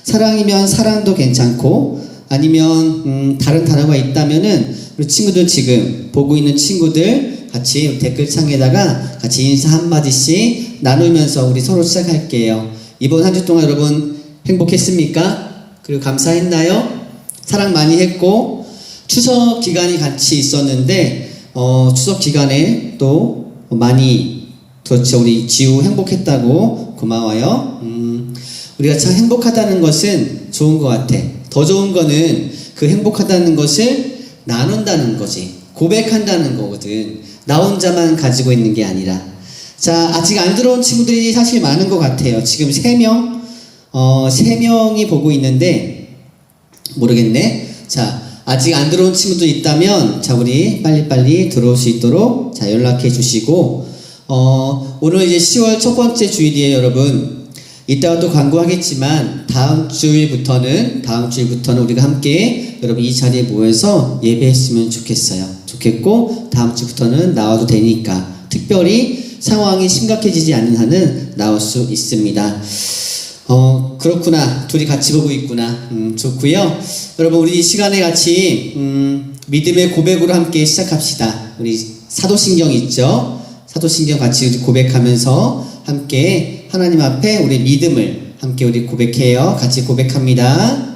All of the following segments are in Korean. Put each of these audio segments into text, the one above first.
사랑이면 사랑도 괜찮고, 아니면 다른 단어가 있다면은 우리 친구들, 지금 보고 있는 친구들 같이 댓글창에다가 같이 인사 한마디씩 나누면서 우리 서로 시작할게요. 이번 한 주 동안 여러분 행복했습니까? 그리고 감사했나요? 사랑 많이 했고, 추석 기간이 같이 있었는데 추석 기간에 또 많이, 그렇죠, 우리 지우 행복했다고. 고마워요. 우리가 참 행복하다는 것은 좋은 것 같아. 더 좋은 거는 그 행복하다는 것을 나눈다는 거지. 고백한다는 거거든. 나 혼자만 가지고 있는 게 아니라. 자, 아직 안 들어온 친구들이 사실 많은 것 같아요. 지금 3명, 3명이 보고 있는데, 모르겠네. 자, 아직 안 들어온 친구들 있다면, 자, 우리 빨리빨리 들어올 수 있도록, 자, 연락해 주시고, 오늘 이제 10월 첫 번째 주일이에요, 여러분. 이따가 또 광고하겠지만, 다음 주일부터는 우리가 함께 여러분 이 자리에 모여서 예배했으면 좋겠고, 다음 주부터는 나와도 되니까, 특별히 상황이 심각해지지 않는 한은 나올 수 있습니다. 그렇구나. 둘이 같이 보고 있구나. 좋고요. 여러분, 우리 이 시간에 같이 믿음의 고백으로 함께 시작합시다. 우리 사도신경 있죠? 사도신경 같이 고백하면서 함께 하나님 앞에 우리 믿음을 함께 우리 고백해요. 같이 고백합니다.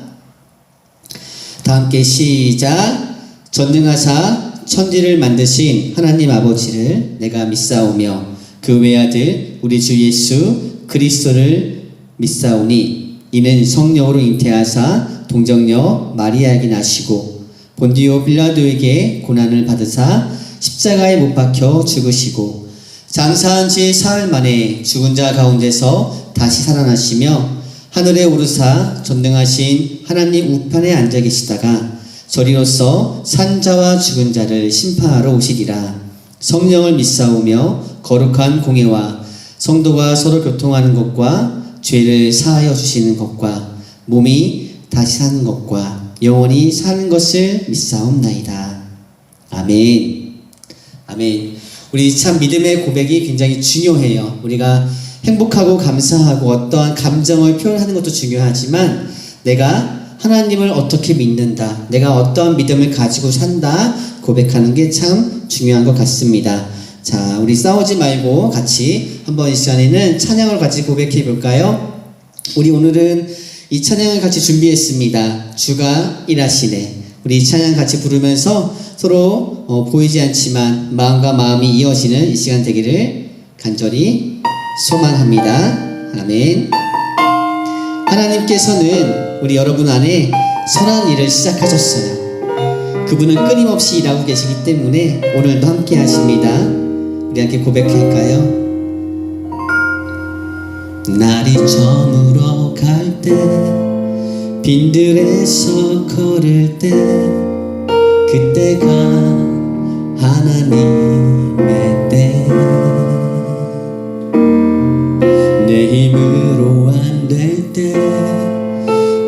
다 함께 시작. 전능하사 천지를 만드신 하나님 아버지를 내가 믿사오며 그 외아들 우리 주 예수 그리스도를 믿사오니 이는 성령으로 잉태하사 동정녀 마리아에게 나시고 본디오 빌라도에게 고난을 받으사 십자가에 못 박혀 죽으시고 장사한 지 사흘 만에 죽은 자 가운데서 다시 살아나시며 하늘에 오르사 전능하신 하나님 우편에 앉아 계시다가 저리로서 산자와 죽은 자를 심판하러 오시리라. 성령을 믿사오며 거룩한 공예와 성도가 서로 교통하는 것과 죄를 사하여 주시는 것과 몸이 다시 사는 것과 영원히 사는 것을 믿사옵나이다. 아멘. 아멘. 우리 참 믿음의 고백이 굉장히 중요해요. 우리가 행복하고 감사하고 어떠한 감정을 표현하는 것도 중요하지만 내가 하나님을 어떻게 믿는다, 내가 어떠한 믿음을 가지고 산다 고백하는 게 참 중요한 것 같습니다. 자, 우리 싸우지 말고 같이 한번 이 시간에는 찬양을 같이 고백해 볼까요? 우리 오늘은 이 찬양을 같이 준비했습니다. 주가 일하시네. 우리 이 찬양 같이 부르면서 서로 보이지 않지만 마음과 마음이 이어지는 이 시간 되기를 간절히 소망합니다. 아멘. 하나님께서는 우리 여러분 안에 선한 일을 시작하셨어요. 그분은 끊임없이 일하고 계시기 때문에 오늘도 함께 하십니다. 우리 함께 고백할까요? 날이 저물어 갈 때 빈들에서 걸을 때 그때가 하나님의 때 내 힘으로 안 될 때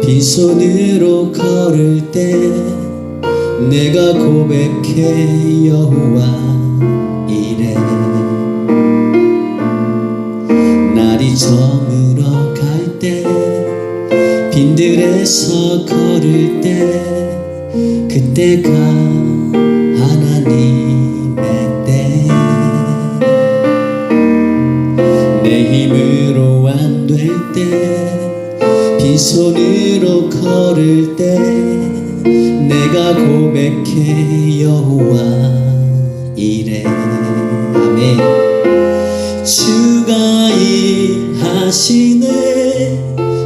빈손으로 걸을 때 내가 고백해 여호와 이래 날이 저물어 갈 때 빈들에서 걸을 때 그때가 하나님의 때 내 힘으로 안 될 때 빈손으로 걸을 때 내가 고백해 여호와 이래 아멘. 주가 일하시네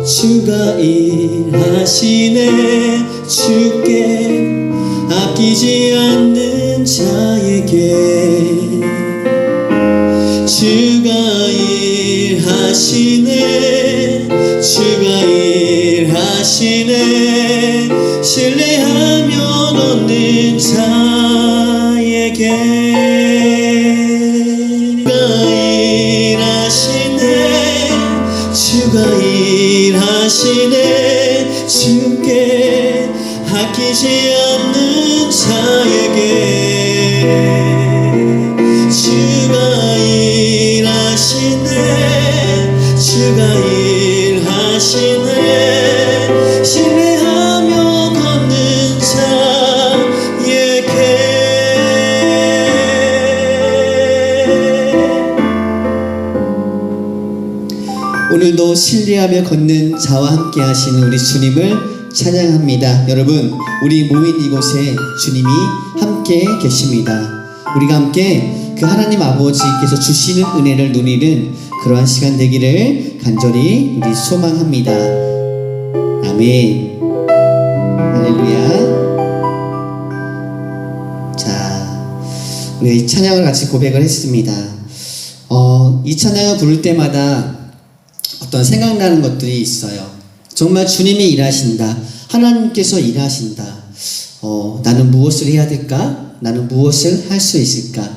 주가 일하시네 주께 아끼지 않는 자에게 주가 일하시네 주가 일하시네 신뢰하면 얻는 자에게 주가 일하시네 주께 아끼지 않는 자에게 주가 일하시네 주가 일하시네 신뢰하며 걷는 자와 함께 하시는 우리 주님을 찬양합니다. 여러분, 우리 모인 이곳에 주님이 함께 계십니다. 우리가 함께 그 하나님 아버지께서 주시는 은혜를 누리는 그러한 시간 되기를 간절히 우리 소망합니다. 아멘. 할렐루야. 자, 우리 이 찬양을 같이 고백을 했습니다. 이 찬양을 부를 때마다 어떤 생각나는 것들이 있어요. 정말 주님이 일하신다. 하나님께서 일하신다. 나는 무엇을 해야 될까? 나는 무엇을 할 수 있을까?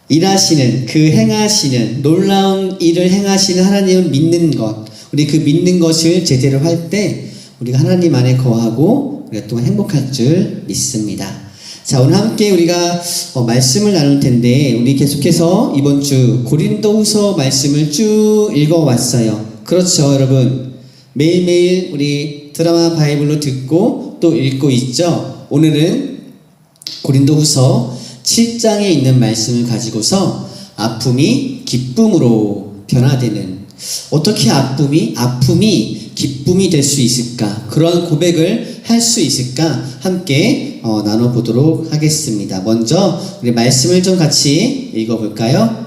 일하시는, 그 행하시는, 놀라운 일을 행하시는 하나님을 믿는 것. 우리 그 믿는 것을 제대로 할 때 우리가 하나님 안에 거하고 우리가 또 행복할 줄 믿습니다. 자, 오늘 함께 우리가 말씀을 나눌 텐데, 우리 계속해서 이번 주 고린도후서 말씀을 쭉 읽어왔어요. 그렇죠, 여러분. 매일매일 우리 드라마 바이블로 듣고 또 읽고 있죠. 오늘은 고린도후서 7장에 있는 말씀을 가지고서 아픔이 기쁨으로 변화되는, 어떻게 아픔이 기쁨이 될 수 있을까? 그런 고백을 할 수 있을까? 함께 나눠보도록 하겠습니다. 먼저 우리 말씀을 좀 같이 읽어볼까요?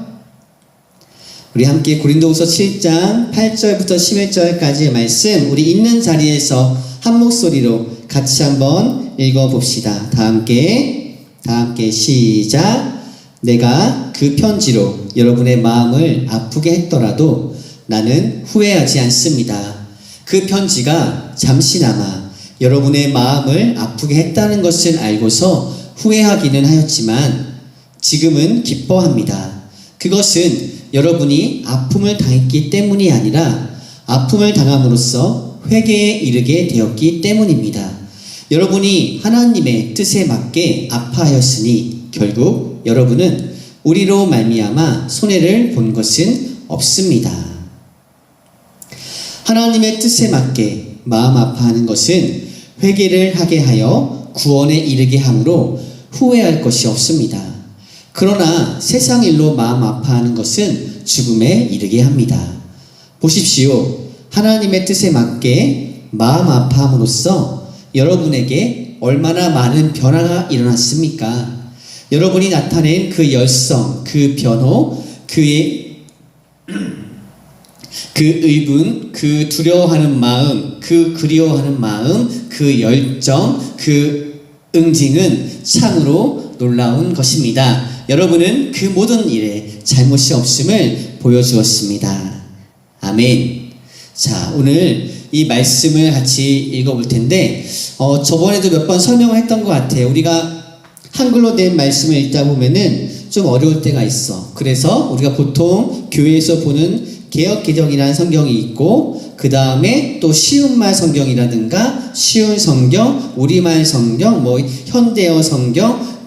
우리 함께 고린도후서 7장 8절부터 11절까지의 말씀, 우리 있는 자리에서 한 목소리로 같이 한번 읽어봅시다. 다 함께 시작. 내가 그 편지로 여러분의 마음을 아프게 했더라도 나는 후회하지 않습니다. 그 편지가 잠시나마 여러분의 마음을 아프게 했다는 것을 알고서 후회하기는 하였지만 지금은 기뻐합니다. 그것은 여러분이 아픔을 당했기 때문이 아니라 아픔을 당함으로써 회개에 이르게 되었기 때문입니다. 여러분이 하나님의 뜻에 맞게 아파하였으니 결국 여러분은 우리로 말미암아 손해를 본 것은 없습니다. 하나님의 뜻에 맞게 마음 아파하는 것은 회개를 하게 하여 구원에 이르게 함으로 후회할 것이 없습니다. 그러나 세상 일로 마음 아파하는 것은 죽음에 이르게 합니다. 보십시오. 하나님의 뜻에 맞게 마음 아파함으로써 여러분에게 얼마나 많은 변화가 일어났습니까? 여러분이 나타낸 그 열성, 그 변호, 그 의분, 그 두려워하는 마음, 그 그리워하는 마음, 그 열정, 그 응징은 참으로 놀라운 것입니다. 여러분은 그 모든 일에 잘못이 없음을 보여주었습니다. 아멘. 자, 오늘 이 말씀을 같이 읽어볼 텐데, 저번에도 몇 번 설명을 했던 것 같아요. 우리가 한글로 된 말씀을 읽다 보면은 좀 어려울 때가 있어. 그래서 우리가 보통 교회에서 보는 개역개정이라는 성경이 있고, 그 다음에 또 쉬운말 성경이라든가 쉬운 성경, 우리말 성경, 현대어 성경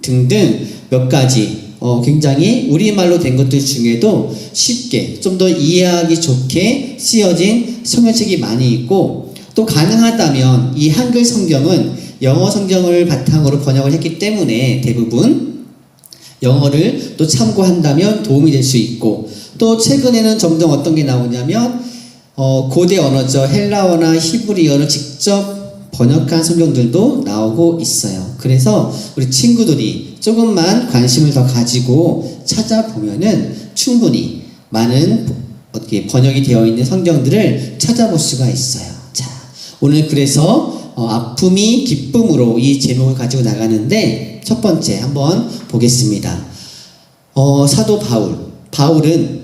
등등 몇 가지 굉장히 우리말로 된 것들 중에도 쉽게 좀 더 이해하기 좋게 쓰여진 성경책이 많이 있고, 또 가능하다면 이 한글 성경은 영어 성경을 바탕으로 번역을 했기 때문에 대부분 영어를 또 참고한다면 도움이 될 수 있고, 또 최근에는 점점 어떤 게 나오냐면 고대 언어죠. 헬라어나 히브리어를 직접 번역한 성경들도 나오고 있어요. 그래서 우리 친구들이 조금만 관심을 더 가지고 찾아보면은 충분히 많은 번역이 되어 있는 성경들을 찾아볼 수가 있어요. 자, 오늘 그래서 아픔이 기쁨으로 이 제목을 가지고 나가는데, 첫 번째 한번 보겠습니다. 사도 바울은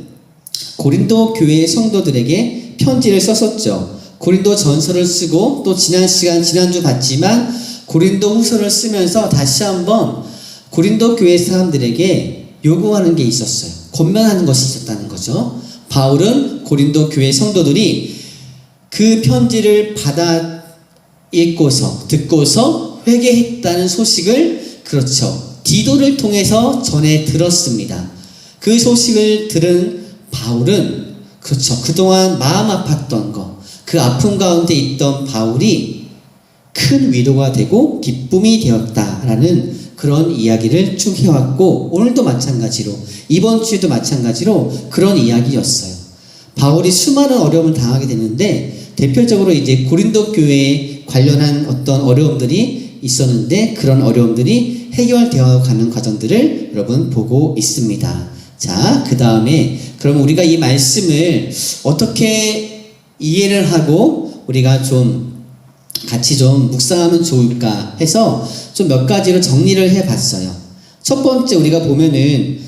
고린도 교회의 성도들에게 편지를 썼었죠. 고린도 전서를 쓰고, 또 지난주 봤지만 고린도 후서를 쓰면서 다시 한번 고린도 교회 사람들에게 요구하는 게 있었어요. 권면하는 것이 있었다는 거죠. 바울은 고린도 교회 성도들이 그 편지를 받아 읽고서 듣고서 회개했다는 소식을, 그렇죠, 디도를 통해서 전해 들었습니다. 그 소식을 들은 바울은, 그렇죠, 그동안 마음 아팠던 거, 그 아픔 가운데 있던 바울이 큰 위로가 되고 기쁨이 되었다라는 그런 이야기를 쭉 해왔고, 오늘도 마찬가지로, 이번 주에도 마찬가지로 그런 이야기였어요. 바울이 수많은 어려움을 당하게 되는데 대표적으로 이제 고린도 교회에 관련한 어떤 어려움들이 있었는데 그런 어려움들이 해결되어 가는 과정들을 여러분 보고 있습니다. 자, 그 다음에 그럼 우리가 이 말씀을 어떻게 이해를 하고 우리가 좀 같이 좀 묵상하면 좋을까 해서 좀 몇 가지로 정리를 해봤어요. 첫 번째 우리가 보면은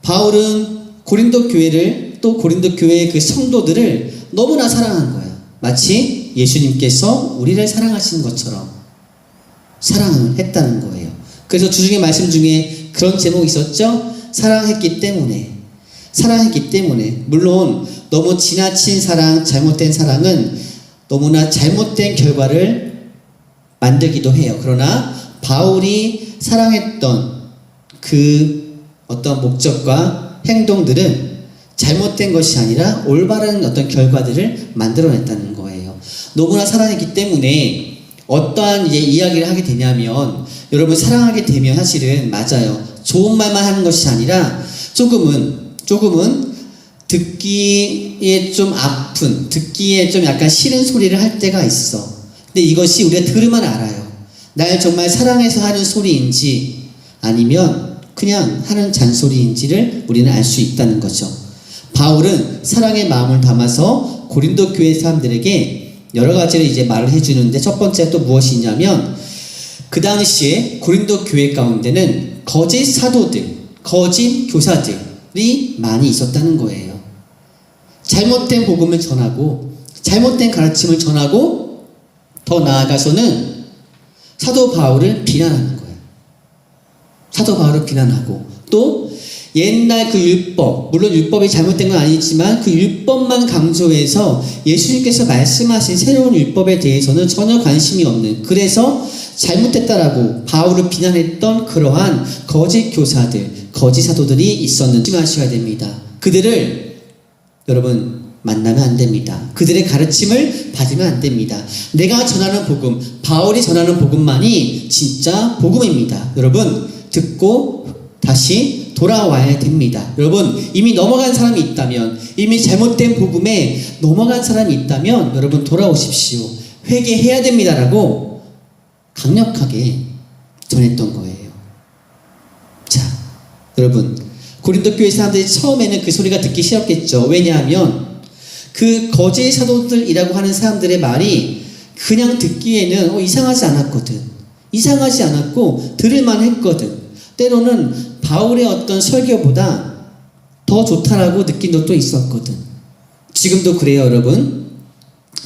바울은 고린도 교회를 또 고린도 교회의 그 성도들을 너무나 사랑한 거예요. 마치 예수님께서 우리를 사랑하신 것처럼 사랑을 했다는 거예요. 그래서 주중의 말씀 중에 그런 제목이 있었죠. 사랑했기 때문에. 물론 너무 지나친 사랑, 잘못된 사랑은 너무나 잘못된 결과를 만들기도 해요. 그러나 바울이 사랑했던 그 어떤 목적과 행동들은 잘못된 것이 아니라 올바른 어떤 결과들을 만들어냈다는 거예요. 너무나 사랑했기 때문에 어떠한 이제 이야기를 하게 되냐면 여러분 사랑하게 되면 사실은 맞아요. 좋은 말만 하는 것이 아니라 조금은 듣기에 좀 아픈, 듣기에 좀 약간 싫은 소리를 할 때가 있어. 근데 이것이 우리가 들으면 알아요. 날 정말 사랑해서 하는 소리인지 아니면 그냥 하는 잔소리인지를 우리는 알 수 있다는 거죠. 바울은 사랑의 마음을 담아서 고린도 교회 사람들에게 여러 가지를 이제 말을 해주는데 첫 번째 또 무엇이냐면 그 당시에 고린도 교회 가운데는 거짓 사도들, 거짓 교사들이 많이 있었다는 거예요. 잘못된 복음을 전하고 잘못된 가르침을 전하고 더 나아가서는 사도 바울을 비난하는 거예요. 사도 바울을 비난하고 또 옛날 그 율법, 물론 율법이 잘못된 건 아니지만 그 율법만 강조해서 예수님께서 말씀하신 새로운 율법에 대해서는 전혀 관심이 없는, 그래서 잘못됐다라고 바울을 비난했던 그러한 거짓 교사들, 거짓 사도들이 있었는지 조심하셔야 됩니다. 그들을 여러분 만나면 안 됩니다. 그들의 가르침을 받으면 안 됩니다. 내가 전하는 복음, 바울이 전하는 복음만이 진짜 복음입니다. 여러분 듣고 다시 돌아와야 됩니다. 여러분 이미 넘어간 사람이 있다면, 이미 잘못된 복음에 넘어간 사람이 있다면 여러분 돌아오십시오. 회개해야 됩니다라고 강력하게 전했던 거예요. 자, 여러분 고린도 교회 사람들이 처음에는 그 소리가 듣기 싫었겠죠. 왜냐하면 그 거짓 사도들이라고 하는 사람들의 말이 그냥 듣기에는 이상하지 않았거든. 이상하지 않았고 들을만 했거든. 때로는 바울의 어떤 설교보다 더 좋다라고 느낀 적도 있었거든. 지금도 그래요, 여러분.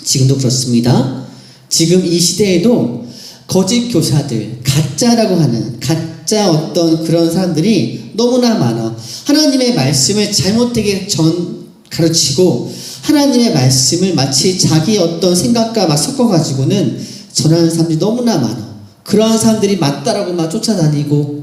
지금도 그렇습니다. 지금 이 시대에도 거짓 교사들, 가짜라고 하는 가짜 어떤 그런 사람들이 너무나 많아. 하나님의 말씀을 잘못되게 가르치고 하나님의 말씀을 마치 자기 어떤 생각과 막 섞어가지고는 전하는 사람들이 너무나 많아. 그러한 사람들이 맞다라고 막 쫓아다니고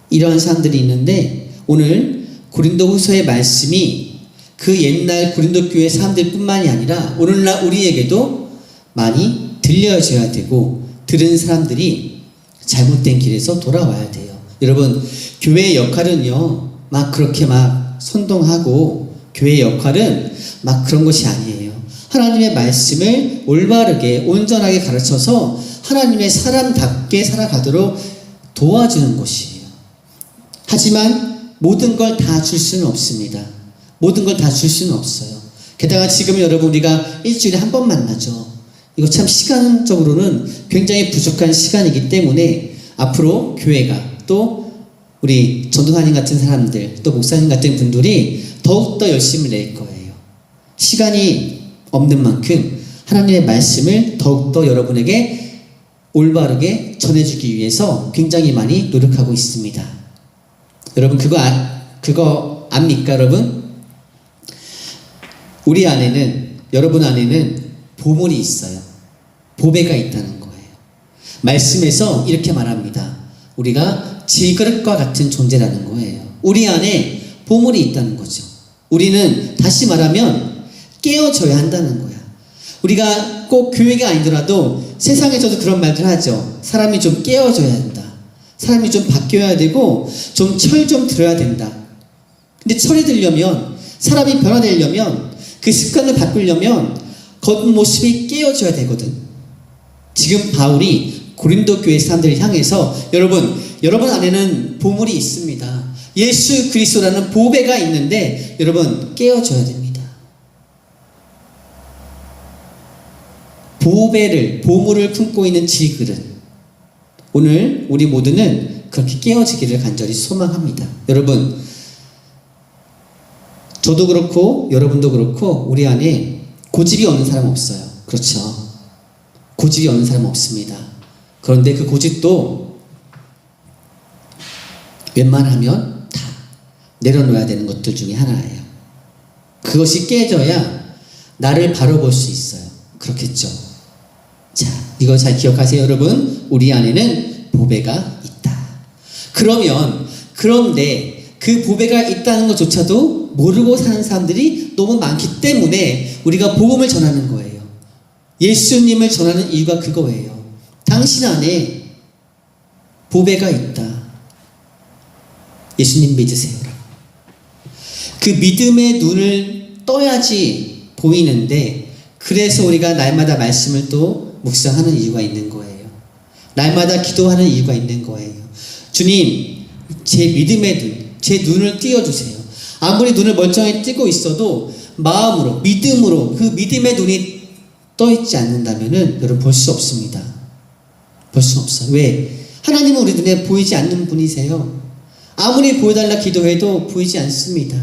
이러한 사람들이 있는데 오늘 고린도후서의 말씀이 그 옛날 고린도 교회 사람들 뿐만이 아니라 오늘날 우리에게도 많이 들려줘야 되고 들은 사람들이 잘못된 길에서 돌아와야 돼요. 여러분 교회의 역할은요 막 그렇게 막 선동하고 교회의 역할은 막 그런 것이 아니에요. 하나님의 말씀을 올바르게 온전하게 가르쳐서 하나님의 사람답게 살아가도록 도와주는 것이에요. 하지만 모든 걸 다 줄 수는 없습니다. 모든 걸 다 줄 수는 없어요. 게다가 지금 여러분 우리가 일주일에 한 번 만나죠. 이거 참 시간적으로는 굉장히 부족한 시간이기 때문에 앞으로 교회가 또 우리 전도사님 같은 사람들 또 목사님 같은 분들이 더욱더 열심히 낼 거예요. 시간이 없는 만큼 하나님의 말씀을 더욱더 여러분에게 올바르게 전해주기 위해서 굉장히 많이 노력하고 있습니다. 여러분 그거 압니까 여러분? 우리 안에는, 여러분 안에는 보물이 있어요. 보배가 있다는 거예요. 말씀에서 이렇게 말합니다. 우리가 질그릇과 같은 존재라는 거예요. 우리 안에 보물이 있다는 거죠. 우리는 다시 말하면 깨어져야 한다는 거야. 우리가 꼭 교회가 아니더라도 세상에서도 그런 말들 하죠. 사람이 좀 깨어져야 한다. 사람이 좀 바뀌어야 되고 좀 철 좀 들어야 된다. 근데 철이 들려면, 사람이 변화되려면 그 습관을 바꾸려면 겉모습이 깨어져야 되거든. 지금 바울이 고린도 교회 사람들을 향해서 여러분 안에는 보물이 있습니다. 예수 그리스도라는 보배가 있는데 여러분 깨어져야 됩니다. 보물을 품고 있는 지그릇. 오늘 우리 모두는 그렇게 깨어지기를 간절히 소망합니다. 여러분, 저도 그렇고 여러분도 그렇고 우리 안에 고집이 없는 사람 없어요. 그렇죠? 고집이 없는 사람 없습니다. 그런데 그 고집도 웬만하면 다 내려놓아야 되는 것들 중에 하나예요. 그것이 깨져야 나를 바로 볼 수 있어요. 그렇겠죠? 자, 이거 잘 기억하세요, 여러분. 우리 안에는 보배가 있다. 그런데 그 보배가 있다는 것조차도 모르고 사는 사람들이 너무 많기 때문에 우리가 복음을 전하는 거예요. 예수님을 전하는 이유가 그거예요. 당신 안에 보배가 있다. 예수님 믿으세요라고. 그 믿음의 눈을 떠야지 보이는데, 그래서 우리가 날마다 말씀을 또 묵상하는 이유가 있는 거예요. 날마다 기도하는 이유가 있는 거예요. 주님, 제 믿음의 눈, 제 눈을 띄워주세요. 아무리 눈을 멀쩡히 뜨고 있어도 마음으로, 믿음으로 그 믿음의 눈이 떠있지 않는다면은 여러분 볼 수 없습니다. 볼 수 없어요. 왜? 하나님은 우리 눈에 보이지 않는 분이세요. 아무리 보여달라 기도해도 보이지 않습니다.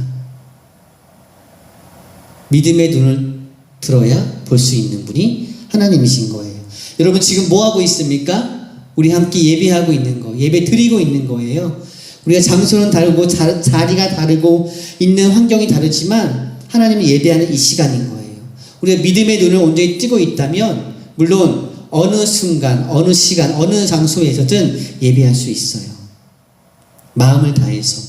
믿음의 눈을 들어야 볼 수 있는 분이 하나님이신 거예요. 여러분 지금 뭐 하고 있습니까? 우리 함께 예배하고 있는 거, 예배 드리고 있는 거예요. 우리가 장소는 다르고 자리가 다르고 있는 환경이 다르지만 하나님을 예배하는 이 시간인 거예요. 우리가 믿음의 눈을 온전히 뜨고 있다면 물론 어느 순간, 어느 시간, 어느 장소에서든 예배할 수 있어요. 마음을 다해서.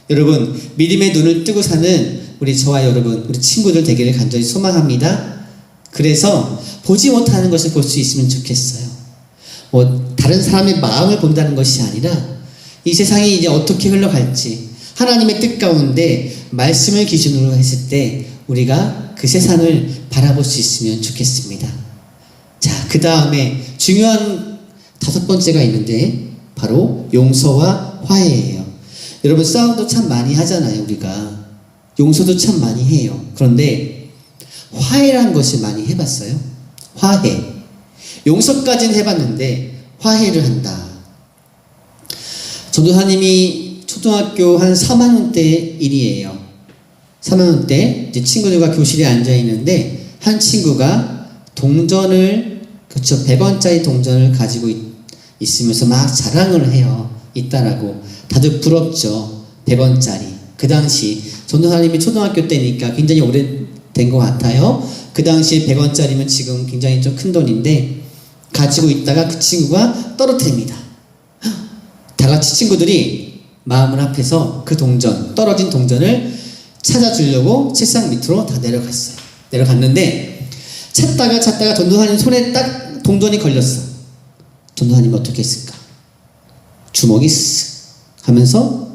여러분, 믿음의 눈을 뜨고 사는 우리 저와 여러분, 우리 친구들 되기를 간절히 소망합니다. 그래서 보지 못하는 것을 볼 수 있으면 좋겠어요. 다른 사람의 마음을 본다는 것이 아니라 이 세상이 이제 어떻게 흘러갈지 하나님의 뜻 가운데 말씀을 기준으로 했을 때 우리가 그 세상을 바라볼 수 있으면 좋겠습니다. 자, 그 다음에 중요한 5번째가 있는데 바로 용서와 화해예요. 여러분 싸움도 참 많이 하잖아요. 우리가 용서도 참 많이 해요. 그런데 화해라는 것을 많이 해봤어요? 화해. 용서까지는 해봤는데 화해를 한다. 전도사님이 초등학교 한 3학년 때 일이에요. 3학년 때 이제 친구들과 교실에 앉아 있는데 한 친구가 동전을, 그렇죠, 100원짜리 동전을 가지고 있으면서 막 자랑을 해요. 있다라고. 다들 부럽죠. 100원짜리. 그 당시 전도사님이 초등학교 때니까 굉장히 오래된 것 같아요. 그 당시에 100원짜리면 지금 굉장히 좀 큰 돈인데 가지고 있다가 그 친구가 떨어뜨립니다. 다 같이 친구들이 마음을 합해서 그 동전, 떨어진 동전을 찾아주려고 책상 밑으로 다 내려갔어요. 내려갔는데 찾다가 전도사님 손에 딱 동전이 걸렸어. 전도사님이 어떻게 했을까? 주먹이 쓱 하면서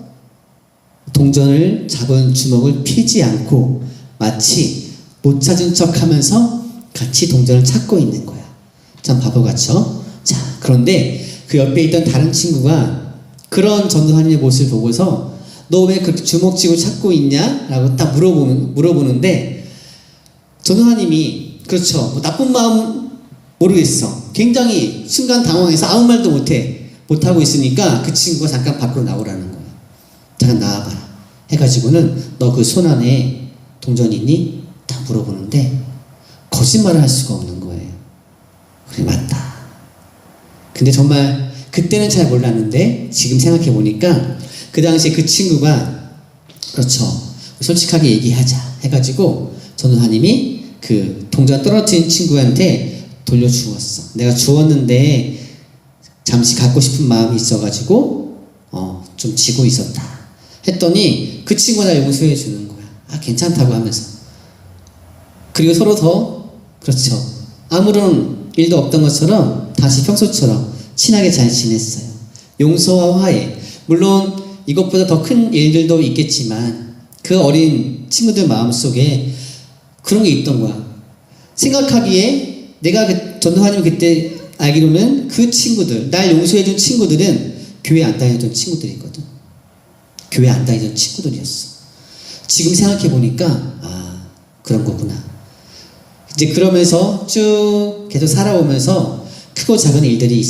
동전을 잡은 주먹을 피지 않고 마치 못 찾은 척 하면서 같이 동전을 찾고 있는 거야. 참 바보 같죠? 자, 그런데 그 옆에 있던 다른 친구가 그런 전도사님의 모습을 보고서 너 왜 그렇게 주먹 쥐고 찾고 있냐? 라고 딱 물어보는데 전도사님이 그렇죠. 나쁜 마음 모르겠어. 굉장히 순간 당황해서 아무 말도 못하고 있으니까 그 친구가 잠깐 밖으로 나오라는 거야. 잠깐 나와봐라. 해가지고는 너 그 손 안에 동전이 있니? 딱 물어보는데 거짓말을 할 수가 없는 거예요. 그래, 맞다. 근데 정말 그때는 잘 몰랐는데 지금 생각해보니까 그 당시에 그 친구가 그렇죠. 솔직하게 얘기하자 해가지고 전도사님이 그 동전 떨어뜨린 친구한테 돌려주었어. 내가 주었는데 잠시 갖고 싶은 마음이 있어가지고 좀 지고 있었다 했더니 그 친구가 나 용서해 주는 거야. 아, 괜찮다고 하면서. 그리고 서로 더 그렇죠. 아무런 일도 없던 것처럼 다시 평소처럼 친하게 잘 지냈어요. 용서와 화해. 물론 이것보다 더 큰 일들도 있겠지만 그 어린 친구들 마음속에 그런 게 있던 거야. 생각하기에 내가 전도사님 그때 알기로는 그 친구들, 날 용서해준 친구들은 교회 안 다니던 친구들이거든. 교회 안 다니던 친구들이었어. 지금 생각해보니까 그런 거구나. 이제 그러면서 쭉 계속 살아오면서 크고 작은 일들이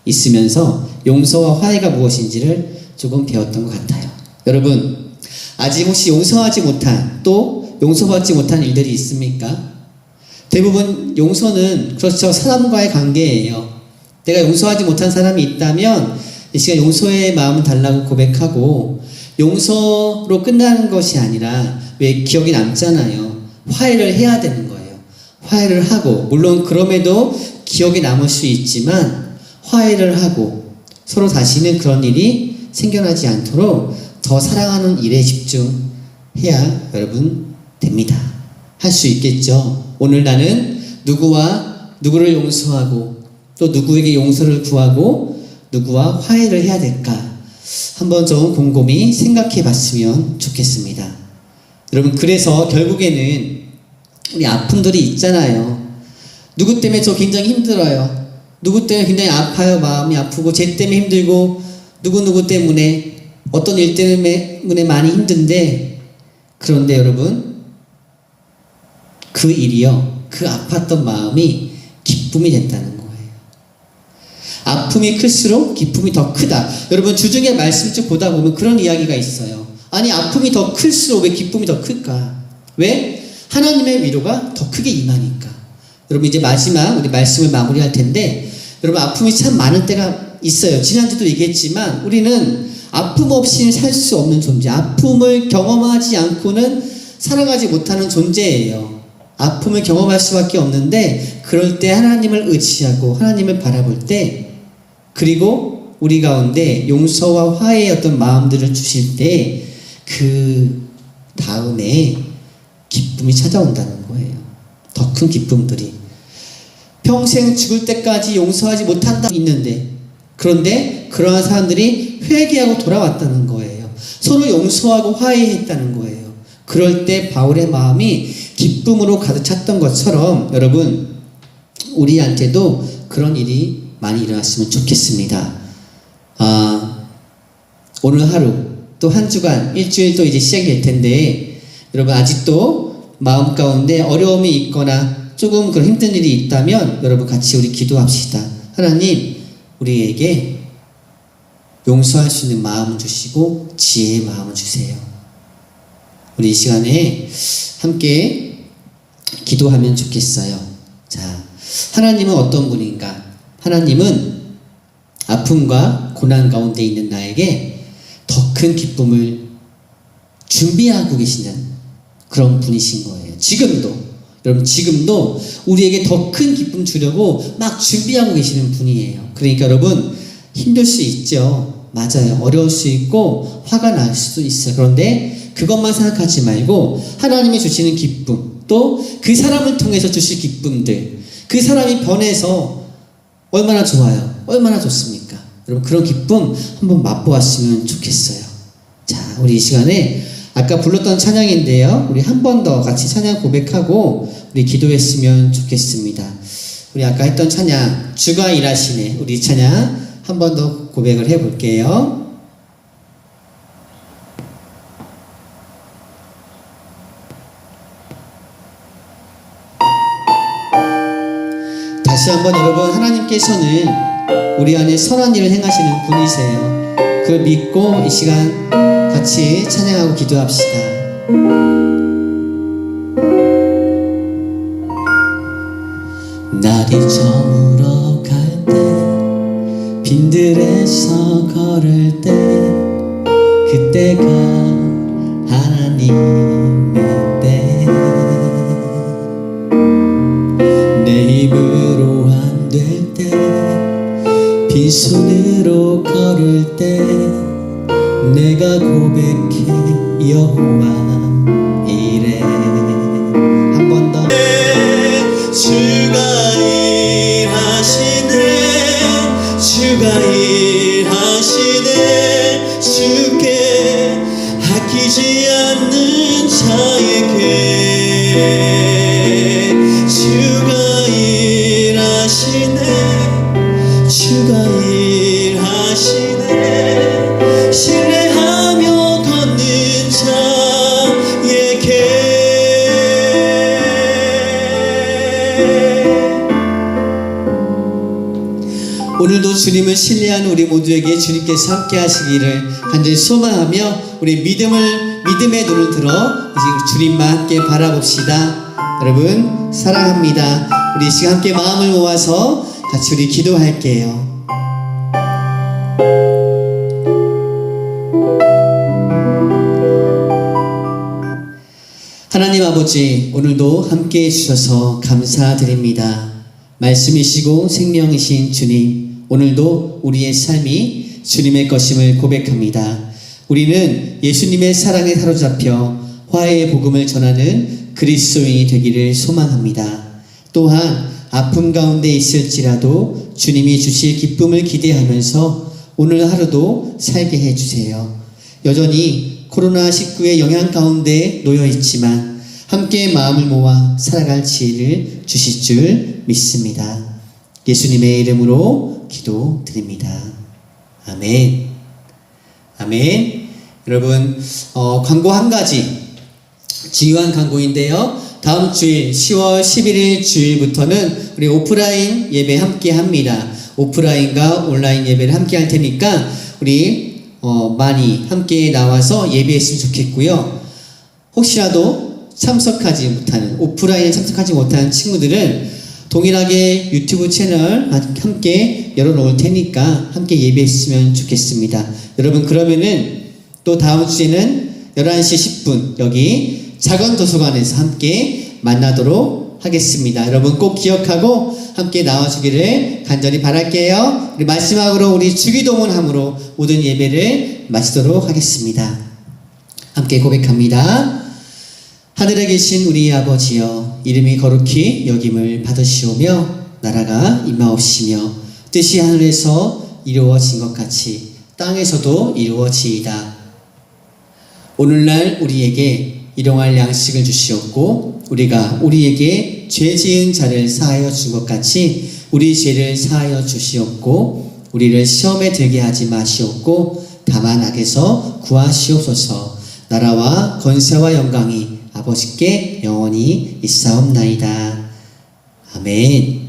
있으면서 용서와 화해가 무엇인지를 조금 배웠던 것 같아요. 여러분, 아직 혹시 용서하지 못한, 또 용서받지 못한 일들이 있습니까? 대부분 용서는 그렇죠. 사람과의 관계예요. 내가 용서하지 못한 사람이 있다면 이 시간 용서의 마음을 달라고 고백하고, 용서로 끝나는 것이 아니라 왜 기억이 남잖아요. 화해를 해야 되는 거예요. 화해를 하고, 물론 그럼에도 기억이 남을 수 있지만 화해를 하고 서로 다시는 그런 일이 생겨나지 않도록 더 사랑하는 일에 집중해야 여러분 됩니다. 할 수 있겠죠. 오늘 나는 누구를 용서하고 또 누구에게 용서를 구하고 누구와 화해를 해야 될까? 한번 좀 곰곰이 생각해 봤으면 좋겠습니다. 여러분, 그래서 결국에는 우리 아픔들이 있잖아요. 누구 때문에 저 굉장히 힘들어요. 누구 때문에 굉장히 아파요. 마음이 아프고, 쟤 때문에 힘들고, 누구 때문에, 어떤 일 때문에 많이 힘든데, 그런데 여러분, 그 일이요, 그 아팠던 마음이 기쁨이 된다는 거예요. 아픔이 클수록 기쁨이 더 크다. 여러분, 주중에 말씀 쭉 보다 보면 그런 이야기가 있어요. 아니, 아픔이 더 클수록 왜 기쁨이 더 클까? 왜? 하나님의 위로가 더 크게 임하니까. 여러분, 이제 마지막 우리 말씀을 마무리할 텐데, 여러분, 아픔이 참 많을 때가 있어요. 지난주도 얘기했지만 우리는 아픔 없이는 살 수 없는 존재, 아픔을 경험하지 않고는 살아가지 못하는 존재예요. 아픔을 경험할 수밖에 없는데, 그럴 때 하나님을 의지하고 하나님을 바라볼 때, 그리고 우리 가운데 용서와 화해의 어떤 마음들을 주실 때 그 다음에 기쁨이 찾아온다는 거예요. 더 큰 기쁨들이. 평생 죽을 때까지 용서하지 못한다 있는데, 그런데 그러한 사람들이 회개하고 돌아왔다는 거예요. 서로 용서하고 화해했다는 거예요. 그럴 때 바울의 마음이 기쁨으로 가득 찼던 것처럼 여러분, 우리한테도 그런 일이 많이 일어났으면 좋겠습니다. 오늘 하루 또 한 주간, 일주일도 이제 시작이 될 텐데, 여러분 아직도 마음 가운데 어려움이 있거나 조금 그런 힘든 일이 있다면 여러분 같이 우리 기도합시다. 하나님, 우리에게 용서할 수 있는 마음을 주시고 지혜의 마음을 주세요. 우리 이 시간에 함께 기도하면 좋겠어요. 자, 하나님은 어떤 분인가? 하나님은 아픔과 고난 가운데 있는 나에게 더 큰 기쁨을 준비하고 계시는 그런 분이신 거예요. 지금도, 여러분, 지금도 우리에게 더 큰 기쁨 주려고 막 준비하고 계시는 분이에요. 그러니까 여러분, 힘들 수 있죠. 맞아요. 어려울 수 있고 화가 날 수도 있어요. 그런데 그것만 생각하지 말고 하나님이 주시는 기쁨, 또 그 사람을 통해서 주실 기쁨들, 그 사람이 변해서 얼마나 좋아요. 얼마나 좋습니까? 여러분, 그런 기쁨 한번 맛보았으면 좋겠어요. 자, 우리 이 시간에 아까 불렀던 찬양인데요, 우리 한 번 더 같이 찬양 고백하고 우리 기도했으면 좋겠습니다. 우리 아까 했던 찬양, 주가 일하시네, 우리 찬양 한 번 더 고백을 해볼게요. 다시 한번 여러분, 하나님께서는 우리 안에 선한 일을 행하시는 분이세요. 그걸 믿고 이 시간 같이 찬양하고 기도합시다. 날이 저물어 갈 때, 빈들에서 걸을 때, 그때가 하나님의 때. 내 힘으로 안 될 때, 빈손으로 걸을 때, 내가 고백해 여호와 이래. 한 번 더. 주가 일하시네, 주가 일하시네, 주께 아끼지 않는 자에게 오늘도 주님을 신뢰하는 우리 모두에게 주님께서 함께 하시기를 간절히 소망하며 우리 믿음의 눈을 들어 이제 주님만 함께 바라봅시다. 여러분 사랑합니다. 우리 이 시간 함께 마음을 모아서 같이 우리 기도할게요. 하나님 아버지, 오늘도 함께 해주셔서 감사드립니다. 말씀이시고 생명이신 주님, 오늘도 우리의 삶이 주님의 것임을 고백합니다. 우리는 예수님의 사랑에 사로잡혀 화해의 복음을 전하는 그리스도인이 되기를 소망합니다. 또한 아픔 가운데 있을지라도 주님이 주실 기쁨을 기대하면서 오늘 하루도 살게 해주세요. 여전히 코로나19의 영향 가운데 놓여 있지만 함께 마음을 모아 살아갈 지혜를 주실 줄 믿습니다. 예수님의 이름으로 기도드립니다. 아멘. 아멘. 여러분, 광고 한 가지 중요한 광고인데요. 다음 주일 10월 11일 주일부터는 우리 오프라인 예배 함께 합니다. 오프라인과 온라인 예배를 함께 할 테니까 우리 많이 함께 나와서 예배했으면 좋겠고요. 혹시라도 오프라인에 참석하지 못하는 친구들은 동일하게 유튜브 채널 함께 열어놓을 테니까 함께 예배했으면 좋겠습니다. 여러분, 그러면은 또 다음 주에는 11시 10분 여기 작은 도서관에서 함께 만나도록 하겠습니다. 여러분 꼭 기억하고 함께 나와주기를 간절히 바랄게요. 우리 마지막으로 우리 주기도문함으로 모든 예배를 마치도록 하겠습니다. 함께 고백합니다. 하늘에 계신 우리 아버지여, 이름이 거룩히 여김을 받으시오며 나라가 임하옵시며 뜻이 하늘에서 이루어진 것 같이 땅에서도 이루어지이다. 오늘날 우리에게 일용할 양식을 주시옵고 우리가 우리에게 죄 지은 자를 사하여 준 것 같이 우리 죄를 사하여 주시옵고 우리를 시험에 들게 하지 마시옵고 다만 악에서 구하시옵소서. 나라와 권세와 영광이 아버지께 영원히 있사옵나이다. 아멘.